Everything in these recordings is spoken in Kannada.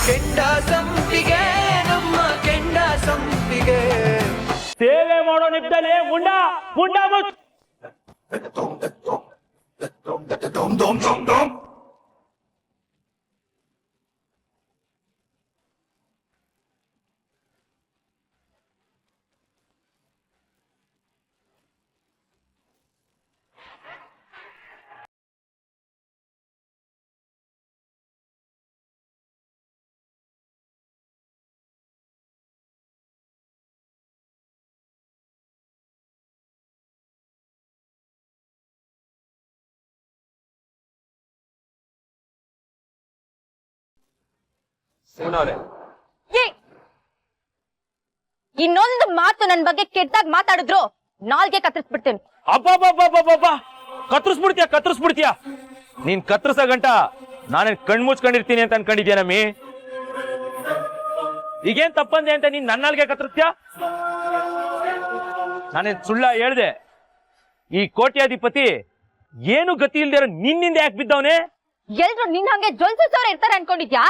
ಕೆಂಡ ಸಂಪಿಗೆ ನಮ್ಮ ಕೆಂಡ ಸಂಪಿಗೆ ಸೇವೆ ಮಾಡೋ ನಿಟ್ಟಿನಲ್ಲಿ ಮುಂಡ ಮುಂಡ ಇನ್ನೊಂದು ಮಾತು ನನ್ ಬಗ್ಗೆ ಕೆಟ್ಟದಾಗ ಮಾತಾಡಿದ್ರು ನಾಲ್ಗೆ ಕತ್ತರಿಸ್ಬಿಡ್ತೇನೆ. ಅಬ್ಬಬ್ಬಬ್ಬಬ್ಬಬ್ಬ ಕತ್ತರಿಸ್ಬಿಡ್ತೀಯ ನೀನ್ ಕತ್ತರಿಸೋ ಗಂಟ ನಾನೇನ್ ಕಣ್ ಮುಚ್ಕೊಂಡಿರ್ತೀನಿ ಅಂತ ಅನ್ಕೊಂಡಿದ್ಯಾ ನಮ್ಮಿ? ಈಗೇನ್ ತಪ್ಪಂದೆ ಅಂತ ನೀನ್ ನನ್ನಲ್ಗೆ ಕತ್ತರಿಸ್ತೀಯ? ನಾನೇನ್ ಸುಳ್ಳ ಹೇಳ್ದೆ? ಈ ಕೋಟ್ಯಾಧಿಪತಿ ಏನು ಗತಿ ಇಲ್ದಿರೋ ನಿನ್ನಿಂದ ಯಾಕೆ ಬಿದ್ದವನೇ? ಎಲ್ರು ನಿನ್ ಹಂಗೆ ಜೊಲ್ಸೋರ್ ಇರ್ತಾರೆ ಅನ್ಕೊಂಡಿದ್ಯಾ?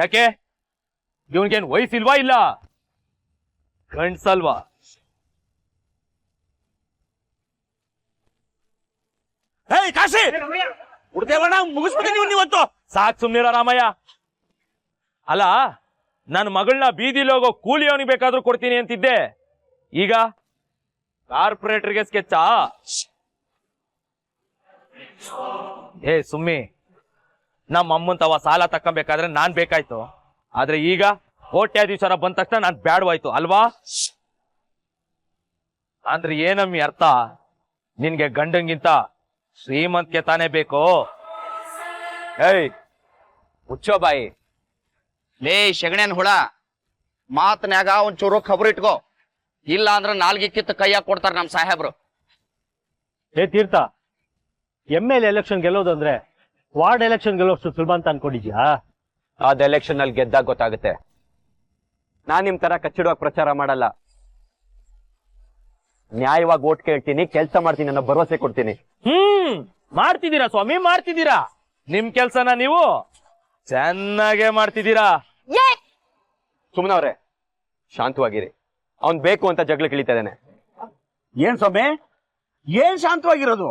ಯಾಕೆ ಇವನ್ಗೇನ್ ವಯಸ್ಸಿಲ್ವಾ ಇಲ್ಲ ಗಂಡ್ಸಲ್ವಾ? ಕಾಶಿ ಮುಗಿಸ್ಬಿಟ್ಟಿನಿ ಇವತ್ತು. ಸಾಕ್ ಸುಮ್ನಿರ ರಾಮಯ್ಯ. ಅಲ್ಲ ನನ್ನ ಮಗಳನ್ನ ಬೀದಿಲಿ ಹೋಗೋ ಕೂಲಿಯವನಿಗೆ ಬೇಕಾದ್ರೂ ಕೊಡ್ತೀನಿ ಅಂತಿದ್ದೆ, ಈಗ ಕಾರ್ಪೊರೇಟರ್ಗೆ ಸ್ಕೆಚ್ಚಾ? ಸುಮ್ಮಿ ನಮ್ಮ ಅಮ್ಮನ್ ತವ ಸಾಲ ತಕ್ಕೊಬೇಕಾದ್ರೆ ನಾನ್ ಬೇಕಾಯ್ತು, ಆದ್ರೆ ಈಗ ಕೋಟ್ಯಾಧೀಶ್ವರ ಬಂದ ತಕ್ಷಣ ನಾನ್ ಬ್ಯಾಡ್ವಾಯ್ತು ಅಲ್ವಾ? ಅಂದ್ರೆ ಏನಮ್ಮಿ ಅರ್ಥ? ನಿನ್ಗೆ ಗಂಡಂಗಿಂತ ಶ್ರೀಮಂತಿಕೆ ತಾನೇ ಬೇಕು? ಮುಚ್ಚೋ ಬಾಯಿ. ಲೇ ಶಗಣೇನ್ ಹುಳ, ಮಾತನ್ಯಾಗ ಒಂಚೂರು ಖಬರ್ ಇಟ್ಕೋ, ಇಲ್ಲ ಅಂದ್ರ ನಾಲ್ಗೆ ಕಿತ್ತು ಕೈಯಾಗ ಕೊಡ್ತಾರ ನಮ್ ಸಾಹೇಬ್ರು. ತೀರ್ಥ, MLA ಎಲೆಕ್ಷನ್ ಗೆಲ್ಲೋದಂದ್ರೆ ವಾರ್ಡ್ ಎಲೆಕ್ಷನ್ ಗೆಲ್ಲೋಷ್ಟು ಸುಲಭ ಅಂತ ಅನ್ಕೊಂಡಿದ್ಯಾ? ಅದ್ ಎಲೆಕ್ಷನ್ ಅಲ್ಲಿ ಗೆದ್ದಾಗ ಗೊತ್ತಾಗುತ್ತೆ. ನಾನ್ ನಿಮ್ ತರ ಕಚ್ಚಿಡುವಾಗ ಪ್ರಚಾರ ಮಾಡಲ್ಲ. ನ್ಯಾಯವಾಗಿ ಓಟ್ ಕೇಳ್ತೀನಿ, ಕೆಲ್ಸ ಮಾಡ್ತೀನಿ ಅನ್ನೋ ಭರವಸೆ ಕೊಡ್ತೀನಿ. ಮಾಡ್ತಿದ್ದೀರಾ ಸ್ವಾಮಿ, ಮಾಡ್ತಿದ್ದೀರಾ. ನಿಮ್ ಕೆಲ್ಸನ ನೀವು ಚೆನ್ನಾಗೇ ಮಾಡ್ತಿದ್ದೀರಾ. ಸುಮ್ನವ್ರೆ, ಶಾಂತವಾಗಿರಿ. ಅವ್ನ್ ಬೇಕು ಅಂತ ಜಗಳ ಕಿಳಿತಾ ಇದ್ದಾನೆ. ಏನ್ ಸ್ವಾಮಿ, ಏನ್ ಶಾಂತವಾಗಿರೋದು?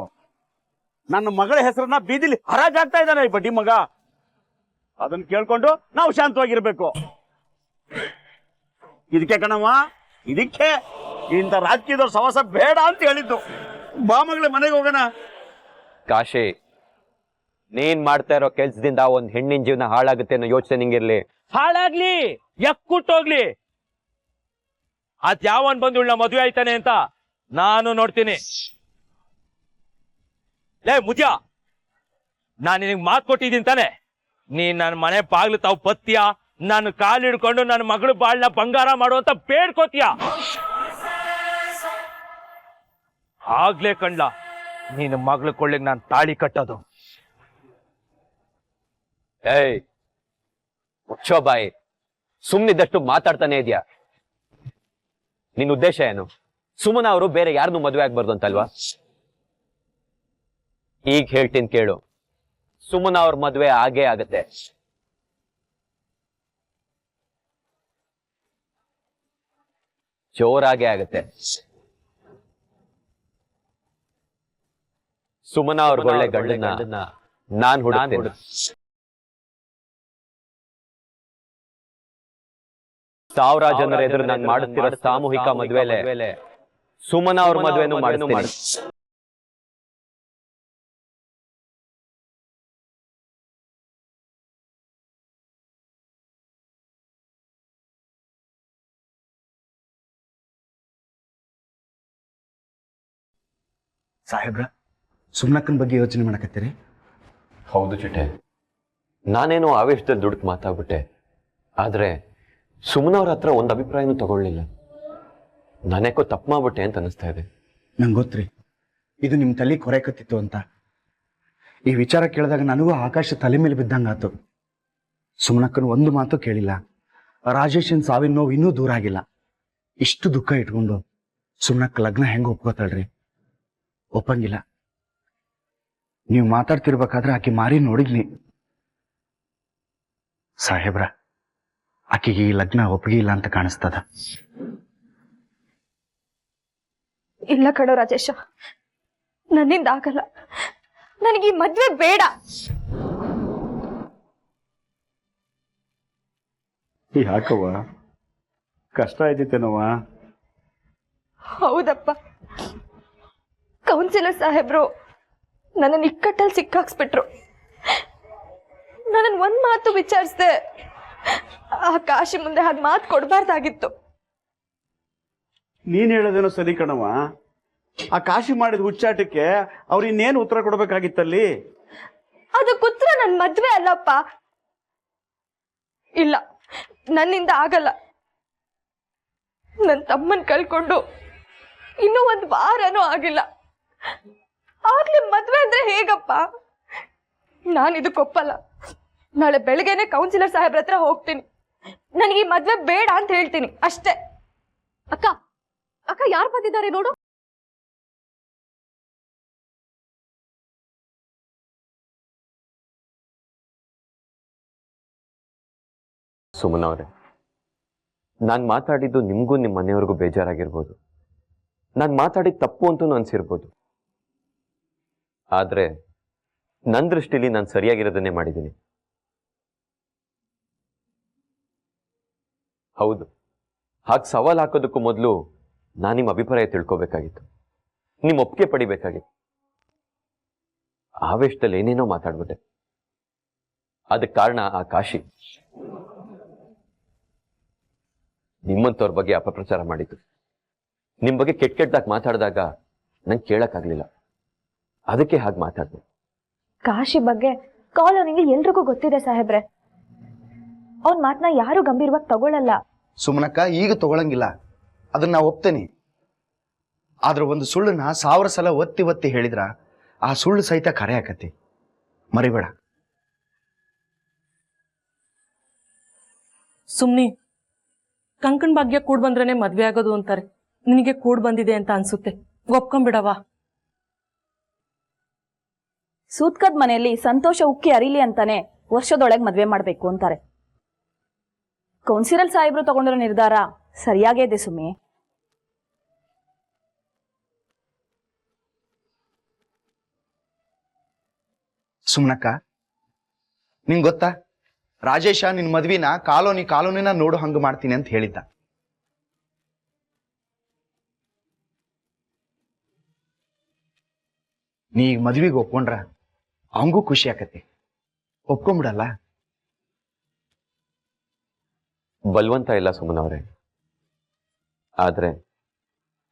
ನನ್ನ ಮಗಳ ಹೆಸರನ್ನ ಬೀದಿಲಿ ಹರಾಜಾಗ್ತಾ ಇದ್ದಾನೆ ಈ ಬಡ್ಡಿ ಮಗ. ಅದನ್ನ ಕೇಳ್ಕೊಂಡು ನಾವು ಶಾಂತವಾಗಿರ್ಬೇಕು. ಇದಕ್ಕೆ ಕಣವ, ಇದಕ್ಕೆ ಇಂಥ ರಾಜಕೀಯದವ್ರ ಸವಾಸ ಬೇಡ ಅಂತ ಹೇಳಿದ್ದು. ಬಾ ಮಗಳ ಮನೆಗೆ ಹೋಗೋಣ. ಕಾಶಿ, ನೀನ್ ಮಾಡ್ತಾ ಇರೋ ಕೆಲ್ಸದಿಂದ ಒಂದ್ ಹೆಣ್ಣಿನ ಜೀವನ ಹಾಳಾಗುತ್ತೆ ಅನ್ನೋ ಯೋಚನೆ ನಿಂಗಿರ್ಲಿ. ಹಾಳಾಗ್ಲಿ, ಯಕ್ಕುಟ್ಟೋಗ್ಲಿ, ಅದ್ ಯಾವನ್ ಬಂದು ಉಳ್ಳ ಮದುವೆ ಆಯ್ತಾನೆ ಅಂತ ನಾನು ನೋಡ್ತೀನಿ. ಲೇ ಮುದ್ಯ, ನಾನು ನಿನಗೆ ಮಾತು ಕೊಟ್ಟಿದ್ದೀನಿ ತಾನೆ, ನೀನ್ ನನ್ನ ಮನೆ ಬಾಗ್ಲು ತಾವು ಬತ್ತೀಯ, ನಾನು ಕಾಲು ಹಿಡ್ಕೊಂಡು ನನ್ನ ಮಗಳು ಬಾಳ್ನ ಬಂಗಾರ ಮಾಡುವಂತ ಬೇಡ್ಕೋತೀಯ. ಆಗ್ಲೇ ಕಂಡ್ಲ ನೀನು ಮಗಳ ಕೊಳ್ಳಿಗೆ ನಾನು ತಾಳಿ ಕಟ್ಟೋದು. ಮುಚ್ಚೋ ಬಾಯಿ. ಸುಮ್ನಿದ್ದಷ್ಟು ಮಾತಾಡ್ತಾನೆ ಇದೆಯಾ? ನಿನ್ ಉದ್ದೇಶ ಏನು? ಸುಮನ ಅವರು ಬೇರೆ ಯಾರನ್ನೂ ಮದುವೆ ಆಗ್ಬಾರ್ದು ಅಂತಲ್ವಾ? ಈಗ ಹೇಳ್ತೀನಿ ಕೇಳು, ಸುಮನ ಅವ್ರ ಮದುವೆ ಆಗೇ ಆಗತ್ತೆ. ಜೋರಾಗೆ ಆಗತ್ತೆ. ಸುಮನ ಅವ್ರ ಒಳ್ಳೆ ಗಂಡನ್ನ ನಾನ್ ಹುಡುಕ್ತೀನಿ. ಸಾವಿರ ಜನರ ಎದುರು ನಾನು ಮಾಡುತ್ತಿರೋ ಸಾಮೂಹಿಕ ಮದುವೆಲೆ ಸುಮನ ಅವ್ರ ಮದುವೆನೂ ಮಾಡಿಸ್ತೀನಿ. ಸಾಹೇಬ್ರ, ಸುಮ್ನಕ್ಕನ ಬಗ್ಗೆ ಯೋಚನೆ ಮಾಡಕತ್ತೀರಿ? ಹೌದು ಚಿಟ್ಟೆ, ನಾನೇನೋ ಆವೇಶದಲ್ಲಿ ದುಡುಕ್ ಮಾತಾಡ್ಬಿಟ್ಟೆ. ಆದ್ರೆ ಸುಮನವ್ರ ಹತ್ರ ಒಂದು ಅಭಿಪ್ರಾಯನೂ ತಗೊಳ್ಳಿಲ್ಲ. ನಾನ್ಯಾಕೋ ತಪ್ಪು ಮಾಡ್ಬಿಟ್ಟೆ ಅಂತ ಅನಿಸ್ತಾ ಇದೆ. ನಂಗೆ ಗೊತ್ತ್ರಿ, ಇದು ನಿಮ್ಮ ತಲೆ ಕೊರೆಕತ್ತಿತ್ತು ಅಂತ. ಈ ವಿಚಾರ ಕೇಳಿದಾಗ ನನಗೂ ಆಕಾಶ ತಲೆ ಮೇಲೆ ಬಿದ್ದಂಗಾತು. ಸುಮನಕ್ಕನ ಒಂದು ಮಾತು ಕೇಳಿಲ್ಲ. ರಾಜೇಶನ್ ಸಾವಿನ ನೋವು ಇನ್ನೂ ದೂರ ಆಗಿಲ್ಲ. ಇಷ್ಟು ದುಃಖ ಇಟ್ಕೊಂಡು ಸುಮನಕ್ಕ ಲಗ್ನ ಹೆಂಗೆ ಒಪ್ಕೋತಾಳ್ರಿ? ಒಪ್ಪಂಗಿಲ್ಲ. ನೀವು ಮಾತಾಡ್ತಿರ್ಬೇಕಾದ್ರೆ ಆಕೆ ಮಾರಿ ನೋಡಿದ್ನಿ. ಸಾಹೇಬ್ರ, ಆಕೆಗೆ ಈ ಲಗ್ನ ಒಪ್ಪಿಗೆ ಇಲ್ಲ ಅಂತ ಕಾಣಿಸ್ತದ. ಇಲ್ಲ ಕಣೋ ರಾಜೇಶ, ನನ್ನಿಂದ ಆಗಲ್ಲ. ನನಗೆ ಈ ಮದ್ವೆ ಬೇಡ. ಯಾಕವ್ವ, ಕಷ್ಟ ಆಯ್ತೇನವ್ವ? ಹೌದಪ್ಪ, ಕೌನ್ಸಿಲರ್ ಸಾಹೇಬ್ರು ನನ್ನನ್ನು ಇಕ್ಕಟ್ಟಲ್ಲಿ ಸಿಕ್ಕಾಕ್ಸ್ಬಿಟ್ರು. ನನ್ನನ್ನು ಒಂದ್ ಮಾತು ವಿಚಾರಿಸ್ದೆ ಆ ಕಾಶಿ ಮುಂದೆ ಹಾಗೆ ಮಾತು ಕೊಡಬಾರ್ದಾಗಿತ್ತು. ನೀನ್ ಹೇಳೋದೇನೋ ಸರಿ ಕಣವ. ಆ ಕಾಶಿ ಮಾಡಿದ ಹುಚ್ಚಾಟಕ್ಕೆ ಅವ್ರು ಇನ್ನೇನು ಉತ್ತರ ಕೊಡ್ಬೇಕಾಗಿತ್ತಲ್ಲಿ? ಅದಕ್ಕೆ ಉತ್ತರ ನನ್ನ ಮದ್ವೆ ಅಲ್ಲಪ್ಪ. ಇಲ್ಲ, ನನ್ನಿಂದ ಆಗಲ್ಲ. ನನ್ನ ತಮ್ಮನ್ ಕಳ್ಕೊಂಡು ಇನ್ನೂ ಒಂದು ವಾರನೂ ಆಗಿಲ್ಲ, ಆಗ್ಲೇ ಮದ್ವೆ ಅಂದ್ರೆ ಹೇಗಪ್ಪ? ನಾನು ಇದಕ್ಕೊಪ್ಪಲ್ಲ. ನಾಳೆ ಬೆಳಗ್ಗೆನೆ ಕೌನ್ಸಿಲರ್ ಸಾಹೇಬ್ರ ಹತ್ರ ಹೋಗ್ತೀನಿ. ನನಗೆ ಈ ಮದ್ವೆ ಬೇಡ ಅಂತ ಹೇಳ್ತೀನಿ ಅಷ್ಟೇ. ಅಕ್ಕ ಅಕ್ಕ ಯಾರು ಬಂದಿದ್ದಾರೆ ನೋಡು. ಸುಮನ್ ಅವರೇ, ನಾನು ಮಾತಾಡಿದ್ದು ನಿಮಗೂ ನಿಮ್ಮ ಮನೆಯವ್ರಿಗೂ ಬೇಜಾರಾಗಿರ್ಬೋದು. ನಾನು ಮಾತಾಡಿದ ತಪ್ಪು ಅಂತೂ ಅನ್ಸಿರ್ಬೋದು. ಆದರೆ ನನ್ನ ದೃಷ್ಟಿಲಿ ನಾನು ಸರಿಯಾಗಿರೋದನ್ನೇ ಮಾಡಿದ್ದೀನಿ. ಹೌದು, ಹಾಗೆ ಸವಾಲು ಹಾಕೋದಕ್ಕೂ ಮೊದಲು ನಾನು ನಿಮ್ಮ ಅಭಿಪ್ರಾಯ ತಿಳ್ಕೋಬೇಕಾಗಿತ್ತು, ನಿಮ್ಮ ಒಪ್ಪಿಗೆ ಪಡಿಬೇಕಾಗಿತ್ತು. ಆವೇಶದಲ್ಲಿ ಏನೇನೋ ಮಾತಾಡ್ಬಿಟ್ಟೆ. ಅದಕ್ಕೆ ಕಾರಣ ಆ ಕಾಶಿ ನಿಮ್ಮಂಥವ್ರ ಬಗ್ಗೆ ಅಪಪ್ರಚಾರ ಮಾಡಿದ್ದು. ನಿಮ್ಮ ಬಗ್ಗೆ ಕೆಟ್ಟದಾಗಿ ಮಾತಾಡಿದಾಗ ನಂಗೆ ಕೇಳಕ್ಕಾಗ್ಲಿಲ್ಲ, ಅದಕ್ಕೆ ಹಾಗೆ ಮಾತಾಡ್ದೆ. ಕಾಶಿ ಬಗ್ಗೆ ಕಾಲೋನಿಗೆ ಎಲ್ರಿಗೂ ಗೊತ್ತಿದೆ ಸಾಹೇಬ್ರೆ. ಅವನ್ ಮಾತನ್ನ ಯಾರು ಗಂಭೀರವಾಗಿ ತಗೊಳ್ಳಲ್ಲ. ಸುಮನಕ್ಕ ಈಗ ತಗೊಳಂಗಿಲ್ಲ, ಅದನ್ನ ನಾ ಒಪ್ತೇನೆ. ಆದ್ರೆ ಒಂದು ಸುಳ್ಳನ್ನ 1000 ಸಲ ಒತ್ತಿ ಒತ್ತಿ ಹೇಳಿದ್ರ ಆ ಸುಳ್ಳು ಸಹಿತ ಕರೆ ಆಕತಿ, ಮರಿಬೇಡ. ಸುಮ್ನಿ, ಕಂಕಣ್ ಭಾಗ್ಯ ಕೂಡ್ ಬಂದ್ರೇನೆ ಮದ್ವೆ ಆಗೋದು ಅಂತಾರೆ. ನಿನಗೆ ಕೂಡ್ ಬಂದಿದೆ ಅಂತ ಅನ್ಸುತ್ತೆ, ಒಪ್ಕೊಂಡ್ಬಿಡವಾ. ಸೂತ್ಕದ್ ಮನೆಯಲ್ಲಿ ಸಂತೋಷ ಉಕ್ಕಿ ಅರಿಲಿ ಅಂತಾನೆ ವರ್ಷದೊಳಗೆ ಮದ್ವೆ ಮಾಡ್ಬೇಕು ಅಂತಾರೆ. ಕೌನ್ಸಿಲರ್ ಸಾಹೇಬ್ರು ತಗೊಂಡಿರೋ ನಿರ್ಧಾರ ಸರಿಯಾಗೇ ಇದೆ ಸುಮ್ಮಿ. ಸುಮನಕ್ಕ, ನಿಂಗೆ ಗೊತ್ತಾ, ರಾಜೇಶ ನಿನ್ ಮದ್ವಿನ ಕಾಲೋನಿನ ನೋಡು ಹಂಗ ಮಾಡ್ತೀನಿ ಅಂತ ಹೇಳಿದ್ದ. ನೀ ಈಗ ಮದ್ವಿಗೆ ಒಪ್ಕೊಂಡ್ರ ಅವಂಗೂ ಖುಷಿ ಆಕತಿ. ಒಪ್ಕೊಂಡ್ಬಿಡಲ್ಲ? ಬಲವಂತ ಇಲ್ಲ ಸುಮನ್ ಅವರೇ, ಆದ್ರೆ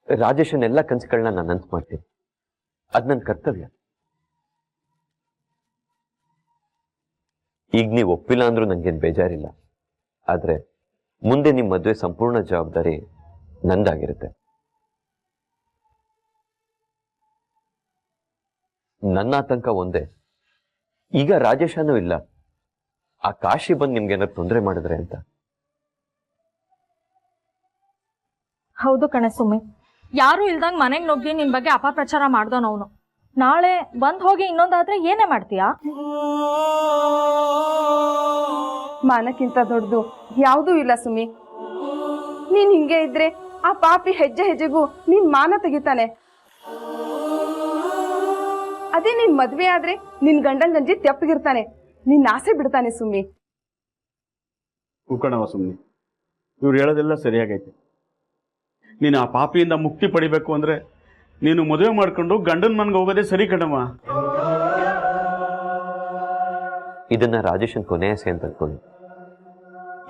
ರಾಜೇಶನ್ ಎಲ್ಲ ಕನಸುಗಳನ್ನ ನಾನು ನೆನ್ಪು ಮಾಡ್ತೀನಿ. ಅದ್ ನನ್ನ ಕರ್ತವ್ಯ. ಈಗ ನೀವು ಒಪ್ಪಿಲ್ಲ ಅಂದ್ರೂ ನನ್ಗೇನು ಬೇಜಾರಿಲ್ಲ, ಆದ್ರೆ ಮುಂದೆ ನಿಮ್ಮ ಮದುವೆ ಸಂಪೂರ್ಣ ಜವಾಬ್ದಾರಿ ನಂದಾಗಿರುತ್ತೆ. ನನ್ನ ಆತಂಕ ಒಂದೇ, ಈಗ ರಾಜೇಶನೂ ಇಲ್ಲ, ಆ ಕಾಶಿ ಬಂದು ನಿಮ್ಗೇನಾದ್ರು ತೊಂದರೆ ಮಾಡಿದ್ರೆ ಅಂತ. ಹೌದು ಕಣೆ ಸುಮ್ಮಿ, ಯಾರು ಇಲ್ದಂಗ್ ಮನೆಗ್ ನುಗ್ಗಿ ನಿನ್ ಬಗ್ಗೆ ಅಪಪ್ರಚಾರ ಮಾಡ್ದೋನ್ ಅವನು. ನಾಳೆ ಬಂದ್ ಹೋಗಿ ಇನ್ನೊಂದಾದ್ರೆ ಏನೇ ಮಾಡ್ತೀಯಾ? ಮಾನಕ್ಕಿಂತ ದೊಡ್ಡದು ಯಾವುದೂ ಇಲ್ಲ ಸುಮಿ. ನೀನ್ ಹಿಂಗೆ ಇದ್ರೆ ಆ ಪಾಪಿ ಹೆಜ್ಜೆ ಹೆಜ್ಜೆಗೂ ನಿನ್ ಮಾನ ತೆಗಿತಾನೆ. ಅದೇ ನಿನ್ ಮದ್ವೆ ಆದ್ರೆ ನಿನ್ ಗಂಡನ್ ಗಂಜಿ ತೆಪ್ಪಗಿರ್ತಾನೆ, ನಿನ್ ಆಸೆ ಬಿಡ್ತಾನೆ ಸುಮ್ಮಿ. ಉಳ್ಕಣವ ಸುಮ್ಮನೆ, ಇವ್ರು ಹೇಳೋದೆಲ್ಲ ಸರಿಯಾಗೈತೆ. ನೀನು ಆ ಪಾಪಿಯಿಂದ ಮುಕ್ತಿ ಪಡಿಬೇಕು ಅಂದ್ರೆ ನೀನು ಮದುವೆ ಮಾಡ್ಕೊಂಡು ಗಂಡನ ಮನ್ಗೆ ಹೋಗೋದೇ ಸರಿ ಕಣವ. ಇದನ್ನ ರಾಜೇಶನ್ ಕೊನೆಯಸೆ ಅಂತ ಅನ್ಕೊಂಡು,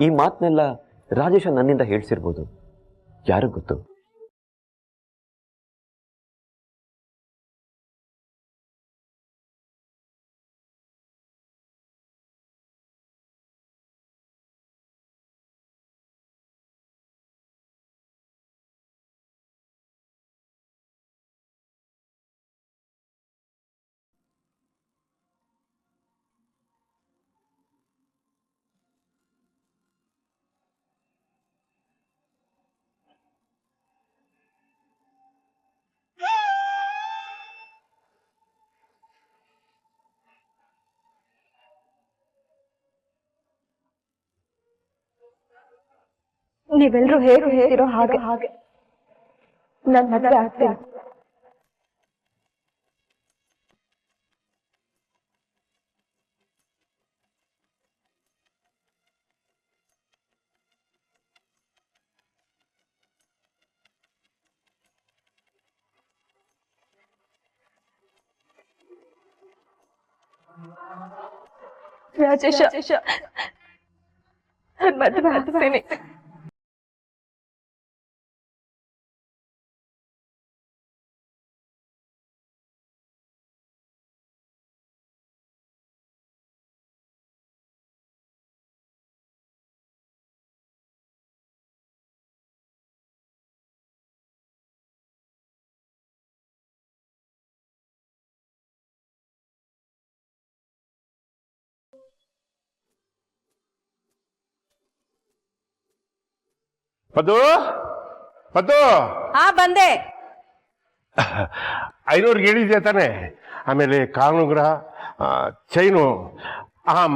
ಈ ಮಾತನ್ನೆಲ್ಲ ರಾಜೇಶ ನನ್ನಿಂದ ಹೇಳ್ಸಿರ್ಬೋದು, ಯಾರು ಗೊತ್ತು. ನೀವೆಲ್ಲರೂ ಹೇಗೆ ಹೇಳ್ತಿರೋ ಹಾಗೆ ಹಾಗೆ ನನ್ನ ಮದುವೆ ಆಗ್ತೀನಿ. ರಾಜೇಶ ನನ್ನ ಮದುವೆ ಆಗ್ತೀನಿ. ಪದ್ದು ಪದ್ದು ಬಂದೆ. 500 ಹೇಳಿದ್ಯಾ ತಾನೆ? ಆಮೇಲೆ ಕಾನುಗ್ರ, ಚೈನು,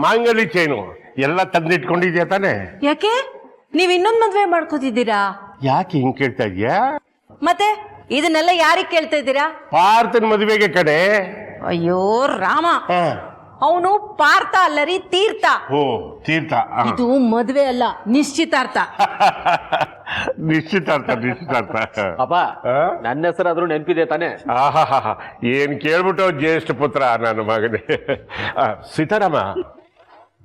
ಮಾಂಗಲಿ ಚೈನು ಎಲ್ಲ ತಂದಿಟ್ಕೊಂಡಿದ್ಯಾ ತಾನೆ? ಯಾಕೆ ನೀವ್ ಇನ್ನೊಂದ್ ಮದ್ವೆ ಮಾಡ್ಕೋತಿದ್ದೀರಾ? ಯಾಕೆ ಹಿಂಗ್ ಕೇಳ್ತಾ ಇದ್ಯಾ? ಮತ್ತೆ ಇದನ್ನೆಲ್ಲ ಯಾರಿಗ್ ಕೇಳ್ತಾ ಇದ್ದೀರಾ? ಪಾರ್ಥನ ಮದುವೆಗೆ ಕಡೆ. ಅಯ್ಯೋ ರಾಮ, ಅವನು ಪಾರ್ಥ ಅಲ್ಲರಿ ತೀರ್ಥ. ಓ ತೀರ್ಥ. ಇದು ಮದ್ವೆ ಅಲ್ಲ, ನಿಶ್ಚಿತಾರ್ಥ. ನಿಶ್ಚಿತಾರ್ಥ ನಿಶ್ಚಿತಾರ್ಥ. ಅಪ್ಪ ನನ್ನ ಹೆಸರಾದ್ರೂ ನೆನಪಿದೆ ತಾನೆ? ಆಹಾ, ಏನ್ ಕೇಳ್ಬಿಟ್ಟು ಜ್ಯೇಷ್ಠ ಪುತ್ರ ನನ್ನ ಮಗನೇ. ಸೀತಾರಾಮ,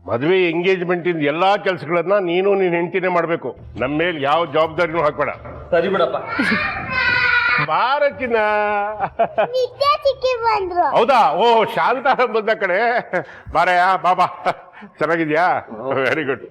ಮದುವೆ ಎಂಗೇಜ್ಮೆಂಟ್ ಇಂದ ಎಲ್ಲಾ ಕೆಲಸಗಳನ್ನ ನೀನು ನೀನ್ ಹೆಂಡತಿನೇ ಮಾಡ್ಬೇಕು. ನಮ್ಮ ಮೇಲೆ ಯಾವ ಜವಾಬ್ದಾರಿನೂ ಹಾಕ್ಬೇಡ. ಸರಿ ಬಿಡಪ್ಪ. ಬಾರಕಿನ. ಹೌದಾ? ಓ ಶಾಂತ ಬಂದ ಕಡೆ ಬಾರಯ್ಯ, ಬಾಬಾ. ಚೆನ್ನಾಗಿದ್ಯಾ? Very good.